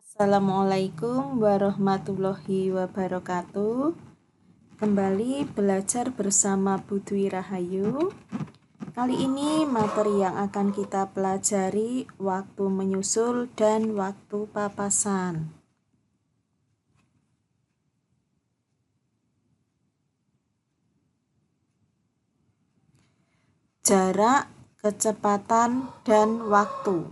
Assalamualaikum warahmatullahi wabarakatuh. Kembali belajar bersama Bu Dwi Rahayu. Kali ini materi yang akan kita pelajari waktu menyusul dan waktu papasan. Jarak, kecepatan, dan waktu.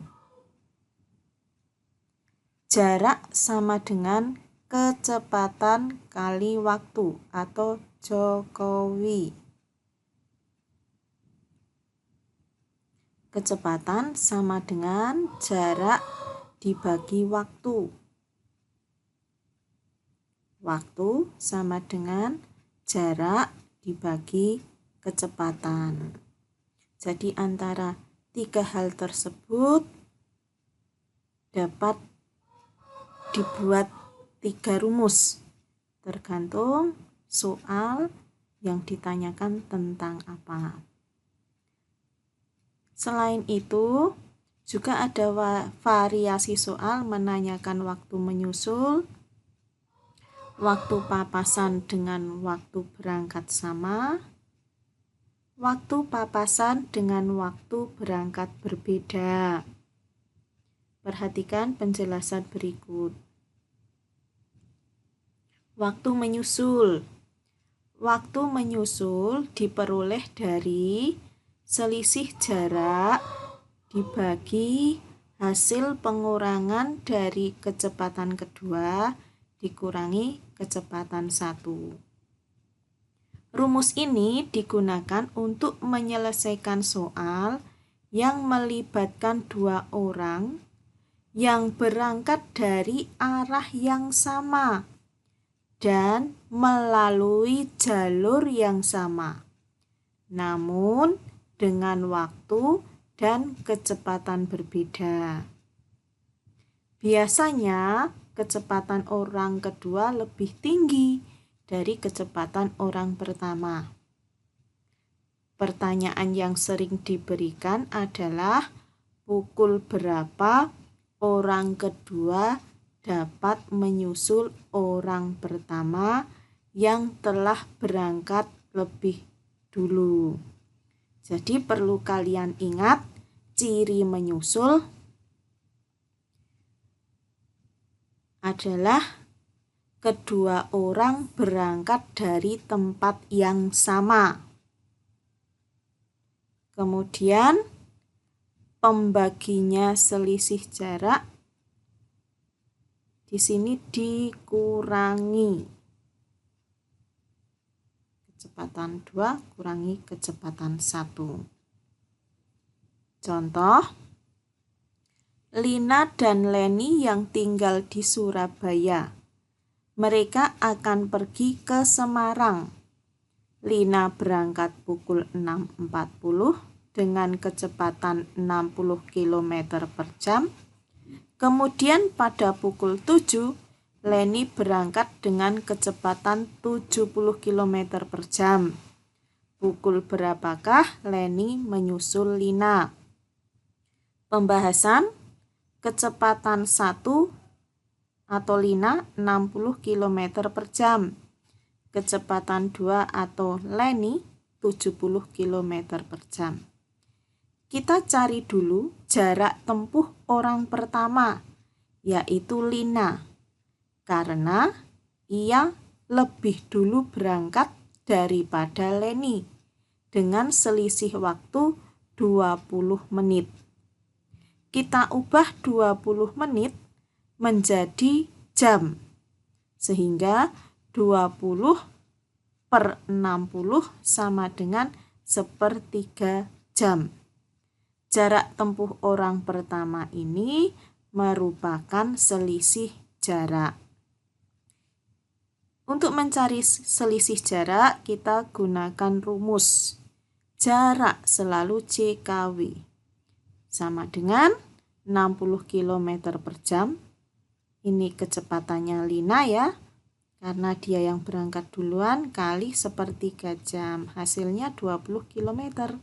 Jarak sama dengan kecepatan kali waktu atau Jokowi. Kecepatan sama dengan jarak dibagi waktu. Waktu sama dengan jarak dibagi kecepatan. Jadi antara tiga hal tersebut dapat dibuat tiga rumus, tergantung soal yang ditanyakan tentang apa. Selain itu, juga ada variasi soal menanyakan waktu menyusul, waktu papasan dengan waktu berangkat sama, waktu papasan dengan waktu berangkat berbeda. Perhatikan penjelasan berikut. Waktu menyusul. Waktu menyusul diperoleh dari selisih jarak dibagi hasil pengurangan dari kecepatan kedua dikurangi kecepatan satu. Rumus ini digunakan untuk menyelesaikan soal yang melibatkan dua orang yang berangkat dari arah yang sama dan melalui jalur yang sama, namun dengan waktu dan kecepatan berbeda. Biasanya kecepatan orang kedua lebih tinggi dari kecepatan orang pertama. Pertanyaan yang sering diberikan adalah pukul berapa orang kedua dapat menyusul orang pertama yang telah berangkat lebih dulu. Jadi perlu kalian ingat, ciri menyusul adalah kedua orang berangkat dari tempat yang sama. Kemudian pembaginya selisih jarak di sini dikurangi. Kecepatan 2 kurangi kecepatan 1. Contoh, Lina dan Leni yang tinggal di Surabaya. Mereka akan pergi ke Semarang. Lina berangkat pukul 6.40 dengan kecepatan 60 km per jam. Kemudian pada pukul 7, Leni berangkat dengan kecepatan 70 km per jam. Pukul berapakah Leni menyusul Lina? Pembahasan kecepatan 1 atau Lina 60 km per jam. Kecepatan 2 atau Leni 70 km per jam. Kita cari dulu jarak tempuh orang pertama, yaitu Lina, karena ia lebih dulu berangkat daripada Leni dengan selisih waktu 20 menit. Kita ubah 20 menit menjadi jam, sehingga 20 per 60 sama dengan 1/3 jam. Jarak tempuh orang pertama ini merupakan selisih jarak. Untuk mencari selisih jarak, kita gunakan rumus jarak selalu JKW sama dengan 60 km per jam. Ini kecepatannya Lina ya, karena dia yang berangkat duluan kali 1/3 jam, hasilnya 20 km.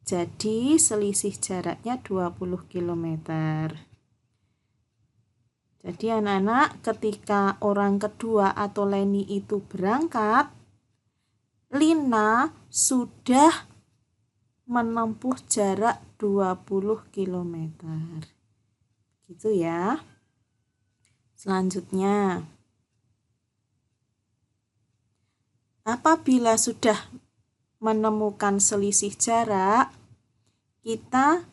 Jadi selisih jaraknya 20 km. Jadi anak-anak, ketika orang kedua atau Leni itu berangkat, Lina sudah menempuh jarak 20 km. Gitu ya. Selanjutnya, apabila sudah menemukan selisih jarak, kita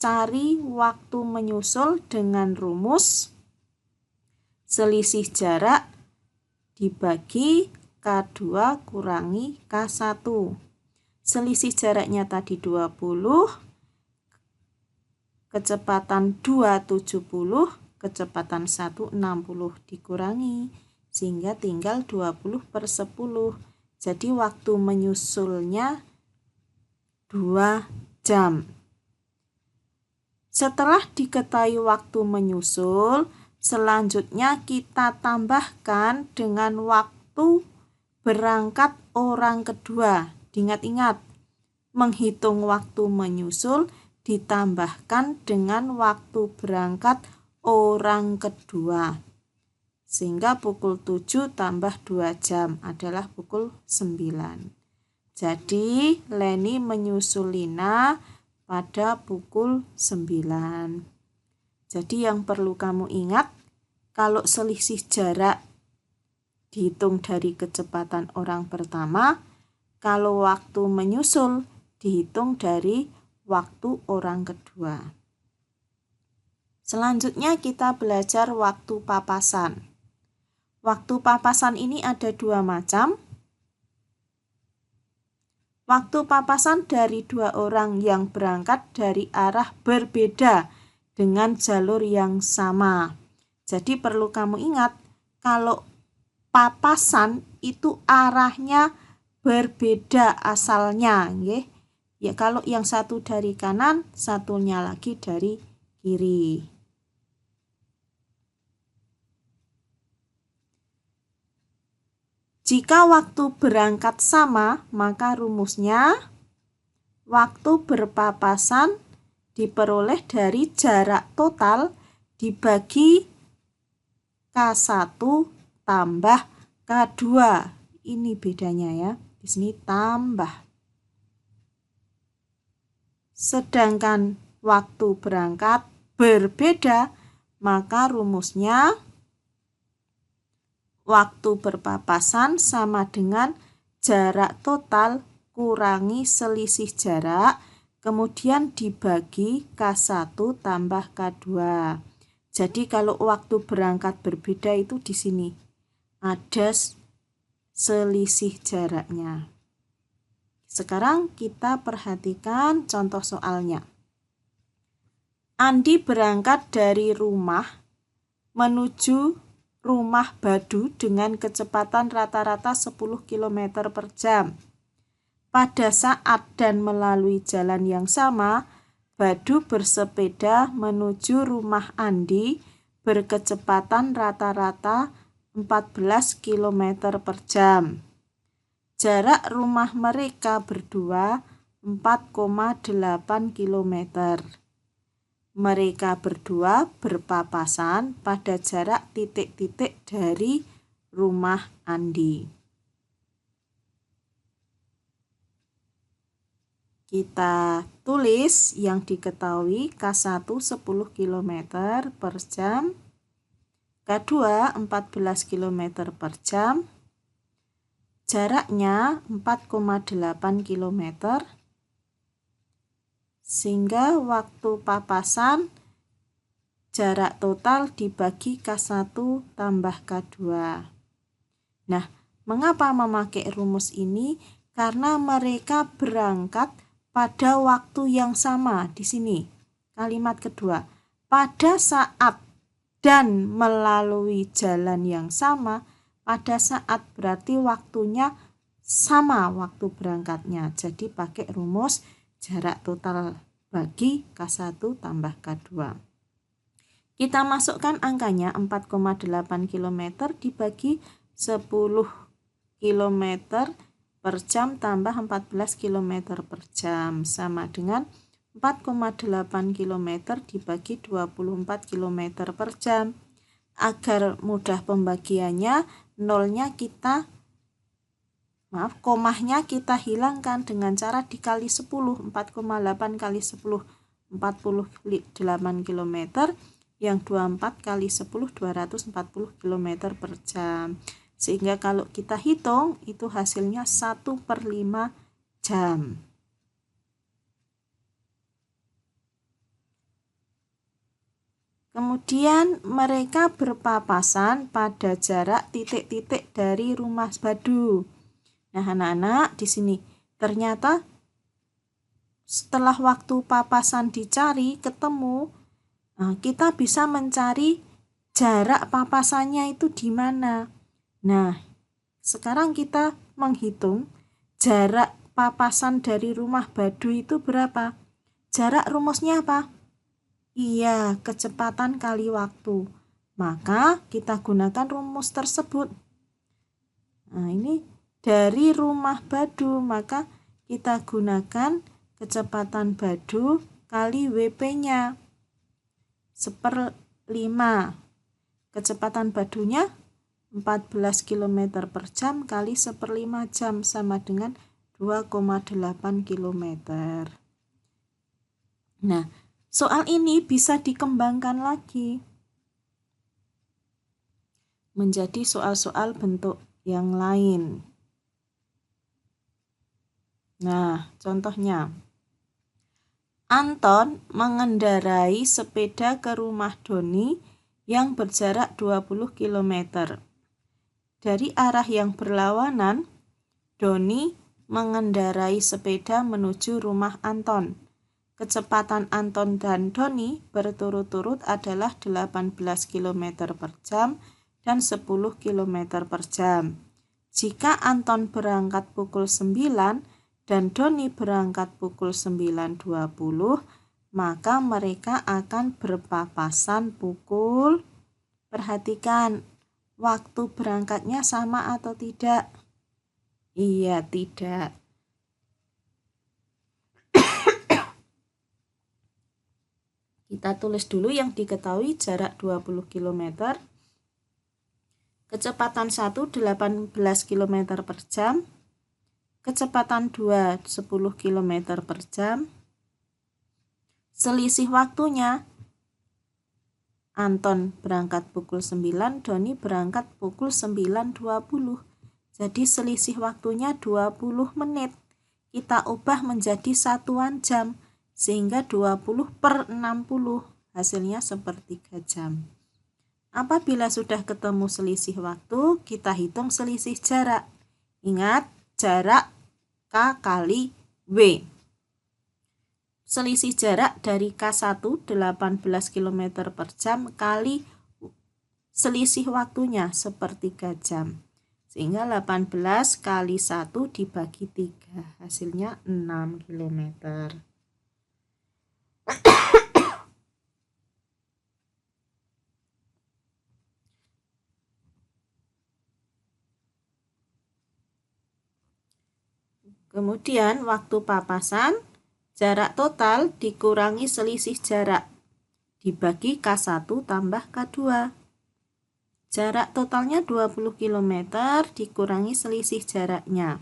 cari waktu menyusul dengan rumus selisih jarak dibagi K2 kurangi K1. Selisih jaraknya tadi 20, kecepatan 2 70, kecepatan 1 60 dikurangi, sehingga tinggal 20/10. Jadi waktu menyusulnya 2 jam. Setelah diketahui waktu menyusul, selanjutnya kita tambahkan dengan waktu berangkat orang kedua. Ingat-ingat, menghitung waktu menyusul ditambahkan dengan waktu berangkat orang kedua. Sehingga pukul 7 tambah 2 jam adalah pukul 9. Jadi Leni menyusul Lina pada pukul 9. Jadi yang perlu kamu ingat, kalau selisih jarak dihitung dari kecepatan orang pertama, kalau waktu menyusul dihitung dari waktu orang kedua. Selanjutnya kita belajar waktu papasan. Waktu papasan ini ada 2 macam. Waktu papasan dari 2 orang yang berangkat dari arah berbeda dengan jalur yang sama. Jadi perlu kamu ingat, kalau papasan itu arahnya berbeda asalnya, nggih. Ya, kalau yang satu dari kanan, satunya lagi dari kiri. Jika waktu berangkat sama, maka rumusnya waktu berpapasan diperoleh dari jarak total dibagi K1 tambah K2. Ini bedanya ya. Di sini tambah. Sedangkan waktu berangkat berbeda, maka rumusnya waktu berpapasan sama dengan jarak total kurangi selisih jarak, kemudian dibagi K1 tambah K2. Jadi kalau waktu berangkat berbeda itu di sini ada selisih jaraknya. Sekarang kita perhatikan contoh soalnya. Andi berangkat dari rumah menuju rumah Badu dengan kecepatan rata-rata 10 km per jam. Pada saat dan melalui jalan yang sama, Badu bersepeda menuju rumah Andi berkecepatan rata-rata 14 km per jam. Jarak rumah mereka berdua 4,8 km. Mereka berdua berpapasan pada jarak titik-titik dari rumah Andi. Kita tulis yang diketahui K1 10 km per jam, K2 14 km per jam, jaraknya 4,8 km, sehingga waktu papasan jarak total dibagi K1 tambah K2. Nah, mengapa memakai rumus ini? Karena mereka berangkat pada waktu yang sama di sini. Kalimat kedua, pada saat dan melalui jalan yang sama, pada saat berarti waktunya sama waktu berangkatnya. Jadi pakai rumus jarak total bagi K1 tambah K2. Kita masukkan angkanya 4,8 km dibagi 10 km per jam tambah 14 km per jam sama dengan 4,8 km dibagi 24 km per jam. agar mudah pembagiannya, komahnya kita hilangkan dengan cara dikali 10. 4,8 kali 10, 48 km. Yang 24 kali 10, 240 km per jam. Sehingga kalau kita hitung, itu hasilnya 1/5 jam. Kemudian mereka berpapasan pada jarak titik-titik dari rumah Badu. Nah, anak-anak di sini ternyata setelah waktu papasan dicari ketemu, kita bisa mencari jarak papasannya itu di mana. Nah, sekarang kita menghitung jarak papasan dari rumah Badu itu berapa. Jarak rumusnya apa? Iya, kecepatan kali waktu. Maka kita gunakan rumus tersebut. Nah, ini dari rumah Badu, maka kita gunakan kecepatan Badu kali WP-nya 1/5. Kecepatan Badunya 14 km per jam kali 1/5 jam sama dengan 2,8 km. Nah, soal ini bisa dikembangkan lagi menjadi soal-soal bentuk yang lain. Nah, contohnya, Anton mengendarai sepeda ke rumah Doni yang berjarak 20 km. Dari arah yang berlawanan, Doni mengendarai sepeda menuju rumah Anton. Kecepatan Anton dan Doni berturut-turut adalah 18 km per jam dan 10 km per jam. Jika Anton berangkat pukul 9 dan Doni berangkat pukul 9.20, maka mereka akan berpapasan pukul, perhatikan, waktu berangkatnya sama atau tidak? Iya, tidak. Kita tulis dulu yang diketahui jarak 20 km. Kecepatan 1 18 km per jam. Kecepatan 2 10 km per jam. Selisih waktunya, Anton berangkat pukul 9, Doni berangkat pukul 9.20. Jadi selisih waktunya 20 menit. Kita ubah menjadi satuan jam, sehingga 20/60, hasilnya 1/3 jam. Apabila sudah ketemu selisih waktu, kita hitung selisih jarak. Ingat, jarak K kali W. Selisih jarak dari K1 18 km per jam kali selisih waktunya 1/3 jam. Sehingga 18 kali 1 dibagi 3, hasilnya 6 km. Kemudian waktu papasan, jarak total dikurangi selisih jarak, dibagi K1 tambah K2. Jarak totalnya 20 km dikurangi selisih jaraknya.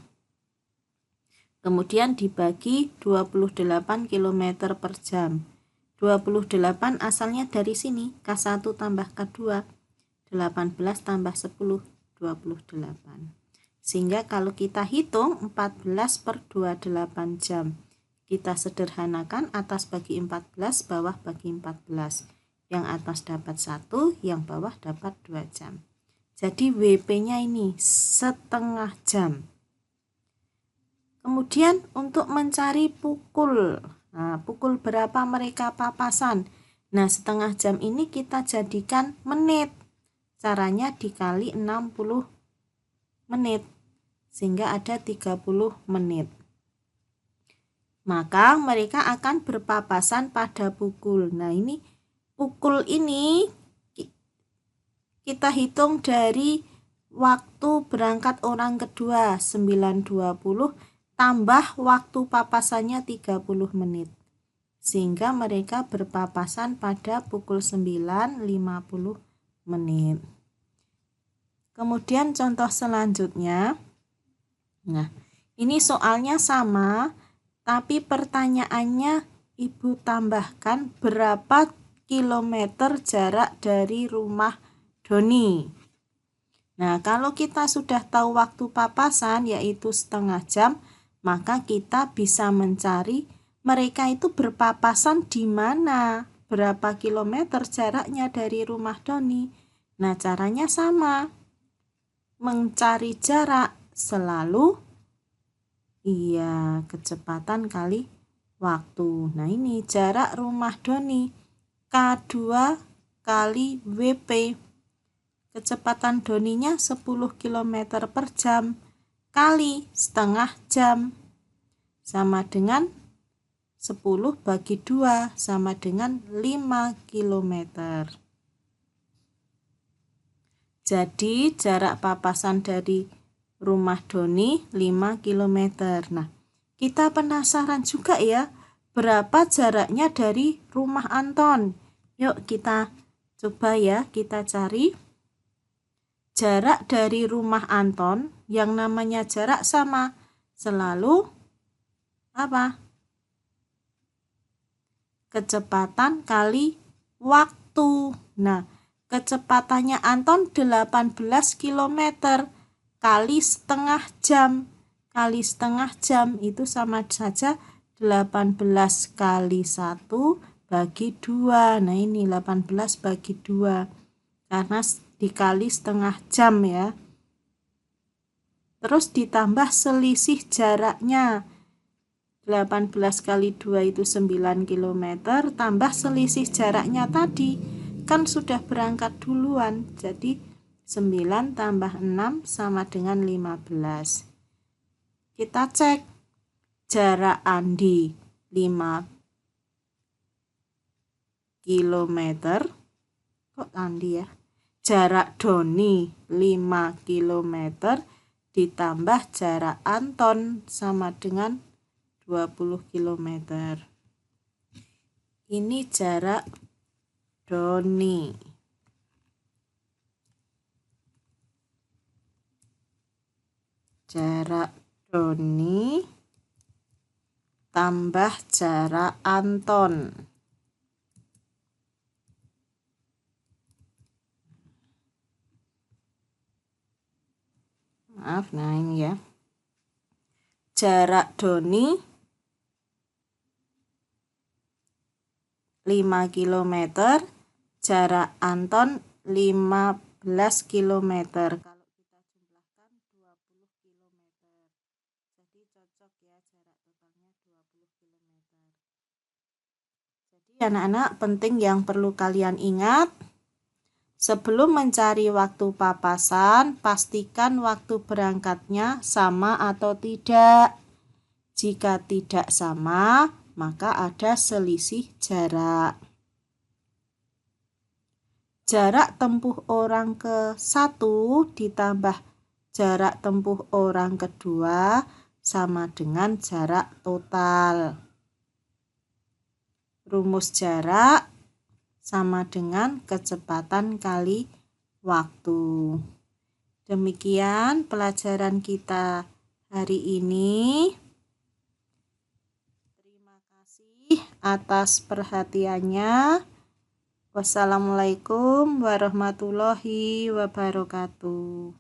Kemudian dibagi 28 km per jam. 28 asalnya dari sini, K1 tambah K2. 18 tambah 10, 28. Sehingga kalau kita hitung 14/28 jam. Kita sederhanakan atas bagi 14, bawah bagi 14. Yang atas dapat 1, yang bawah dapat 2 jam. Jadi WP-nya ini setengah jam. Kemudian untuk mencari pukul. Nah, pukul berapa mereka papasan? Nah, setengah jam ini kita jadikan menit. Caranya dikali 60 menit, sehingga ada 30 menit. Maka mereka akan berpapasan pada pukul. Nah, ini pukul ini kita hitung dari waktu berangkat orang kedua 9.20 tambah waktu papasannya 30 menit. Sehingga mereka berpapasan pada pukul 9.50 menit. Kemudian contoh selanjutnya. Nah, ini soalnya sama, tapi pertanyaannya Ibu tambahkan berapa kilometer jarak dari rumah Doni. Nah, kalau kita sudah tahu waktu papasan yaitu setengah jam, maka kita bisa mencari mereka itu berpapasan di mana, berapa kilometer jaraknya dari rumah Doni. Nah, caranya sama. Mencari jarak selalu kecepatan kali waktu. Nah, ini jarak rumah Doni K2 kali WP. Kecepatan Doninya 10 km per jam kali setengah jam sama dengan 10 bagi 2 sama dengan 5 km. Jadi jarak papasan dari rumah Doni 5 km. Nah, kita penasaran juga ya, berapa jaraknya dari rumah Anton? Yuk kita coba ya, kita cari. Jarak dari rumah Anton, yang namanya jarak sama, selalu apa? Kecepatan kali waktu. Nah, kecepatannya Anton 18 km kali setengah jam. Kali setengah jam itu sama saja 18 kali 1 bagi 2. Nah, ini 18 bagi 2. Karena dikali setengah jam ya. Terus ditambah selisih jaraknya. 18 kali 2 itu 9 km, tambah selisih jaraknya tadi. Kan sudah berangkat duluan, jadi 9 tambah 6 sama dengan 15. Kita cek jarak Andi 5 km. Kok Andi ya? Jarak Doni 5 km ditambah jarak Anton sama dengan 20 km. Ini jarak Doni. Jarak Doni tambah jarak Anton. Maaf, nah ini ya. Jarak Doni 5 km, jarak Anton 15 km. Kalau kita jumlahkan 20 km. Jadi cocok ya, jarak totalnya 20 km. Jadi anak-anak, penting yang perlu kalian ingat, sebelum mencari waktu papasan, pastikan waktu berangkatnya sama atau tidak. Jika tidak sama, maka ada selisih jarak. Jarak tempuh orang ke-1 ditambah jarak tempuh orang kedua sama dengan jarak total. Rumus jarak sama dengan kecepatan kali waktu. Demikian pelajaran kita hari ini. Terima kasih atas perhatiannya. Wassalamualaikum warahmatullahi wabarakatuh.